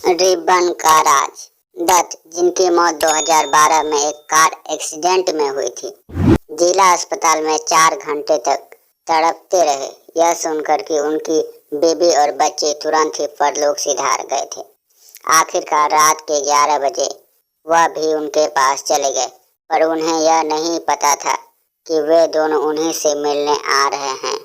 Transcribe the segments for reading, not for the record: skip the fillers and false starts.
Ribbon का राज। दत्त, जिनकी मौत 2012 में एक कार एक्सीडेंट में हुई थी, जिला अस्पताल में 4 घंटे तक तड़पते रहे, यह सुनकर कि उनकी बीबी और बच्चे तुरंत ही परलोक सिधार गए थे। आखिरकार रात के 11 बजे वह भी उनके पास चले गए, पर उन्हें यह नहीं पता था कि वे दोनों उन्हीं से मिलने आ रहे हैं।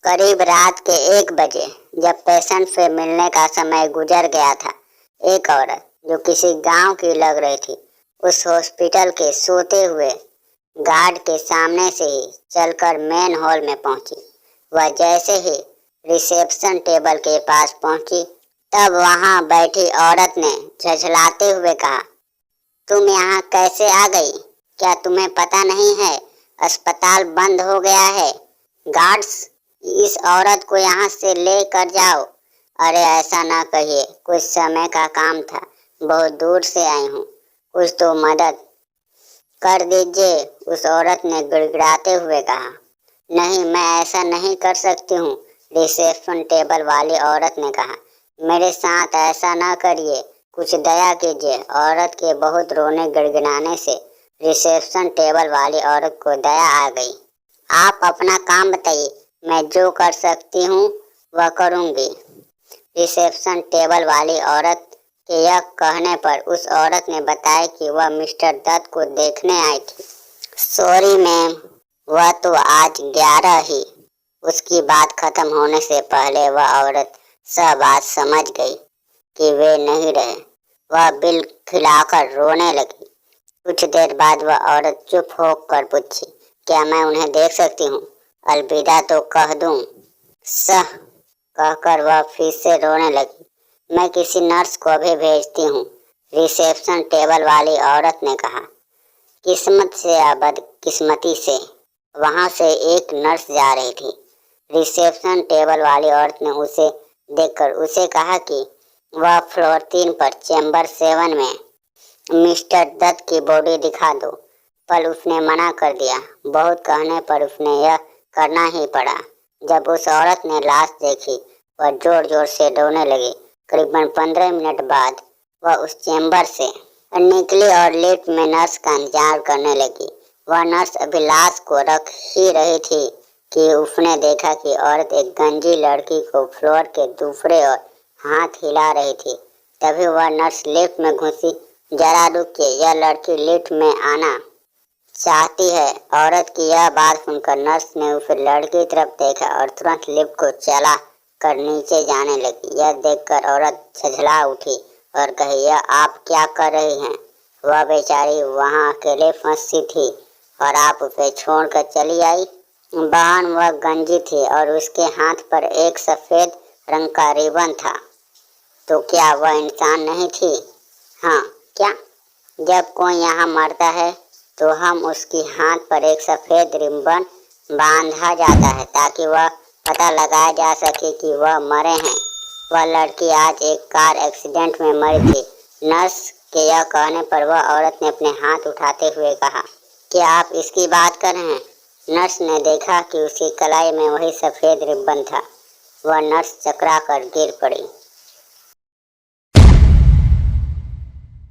करीब रात के 1 बजे जब पेशेंट से मिलने का समय गुजर गया था, एक औरत जो किसी गांव की लग रही थी, उस हॉस्पिटल के सोते हुए गार्ड के सामने से ही चलकर मेन हॉल में पहुंची। वह जैसे ही रिसेप्शन टेबल के पास पहुंची, तब वहां बैठी औरत ने झुठलाते हुए कहा, तुम यहाँ कैसे आ गई? क्या तुम्हें पता नहीं है अस्पताल बंद हो गया है? गार्ड्स, इस औरत को यहाँ से ले कर जाओ। अरे ऐसा ना कहिए, कुछ समय का काम था, बहुत दूर से आई हूँ, कुछ तो मदद कर दीजिए, उस औरत ने गिड़गिड़ाते हुए कहा। नहीं, मैं ऐसा नहीं कर सकती हूँ, रिसेप्शन टेबल वाली औरत ने कहा। मेरे साथ ऐसा ना करिए, कुछ दया कीजिए। औरत के बहुत रोने गिड़गिड़ाने से रिसेप्शन टेबल वाली औरत को दया आ गई। आप अपना काम बताइए, मैं जो कर सकती हूँ वह करूँगी। रिसेप्शन टेबल वाली औरत के यह कहने पर उस औरत ने बताया कि वह मिस्टर दत्त को देखने आई थी। सॉरी मैम, वह तो आज 11 ही। उसकी बात खत्म होने से पहले वह औरत सब बात समझ गई कि वे नहीं रहे। वह बिल खिलाकर रोने लगी। कुछ देर बाद वह औरत चुप होकर पूछी, क्या मैं उन्हें देख सकती हूँ? अलविदा तो कह दूं? सह कहकर वह फिर से रोने लगी। मैं किसी नर्स को भी भेजती हूँ, रिसेप्शन टेबल वाली औरत ने कहा। किस्मत से या बदकिस्मती से वहां से एक नर्स जा रही थी। रिसेप्शन टेबल वाली औरत ने उसे देखकर उसे कहा कि वह फ्लोर 3 पर चैम्बर 7 में मिस्टर दत्त की बॉडी दिखा दो, पर उसने मना कर दिया। बहुत कहने पर उसने यह करना ही पड़ा। जब उस औरत ने लाश देखी, वह जोर जोर से रोने लगी। करीबन 15 मिनट बाद वह उस चैम्बर से निकली और लिफ्ट में नर्स का इंतजार करने लगी। वह नर्स अभी लाश को रख ही रही थी कि उसने देखा कि औरत एक गंजी लड़की को फ्लोर के दूसरे ओर हाथ हिला रही थी। तभी वह नर्स लिफ्ट में घुसी। जरा रुकिए, यह लड़की लिफ्ट में आना चाहती है। औरत की यह बात सुनकर नर्स ने उस लड़की की तरफ देखा और तुरंत लिफ्ट को चला कर नीचे जाने लगी। यह देखकर औरत झुठला उठी और कही, यह आप क्या कर रही हैं? वह बेचारी वहां अकेले फंसी थी और आप उसे छोड़कर चली आई। बहन, वह गंजी थी और उसके हाथ पर एक सफेद रंग का रिबन था। तो क्या वह इंसान नहीं थी? हाँ, क्या? जब कोई यहाँ मरता है तो हम उसकी हाथ पर एक सफेद रिबन बांधा जाता है ताकि वह पता लगाया जा सके कि वह मरे हैं। वह लड़की आज एक कार एक्सीडेंट में मरी थी। नर्स के यह कहने पर वह औरत ने अपने हाथ उठाते हुए कहा, क्या आप इसकी बात कर रहे हैं? नर्स ने देखा कि उसकी कलाई में वही सफेद रिबन था। वह नर्स चकरा कर गिर पड़ी।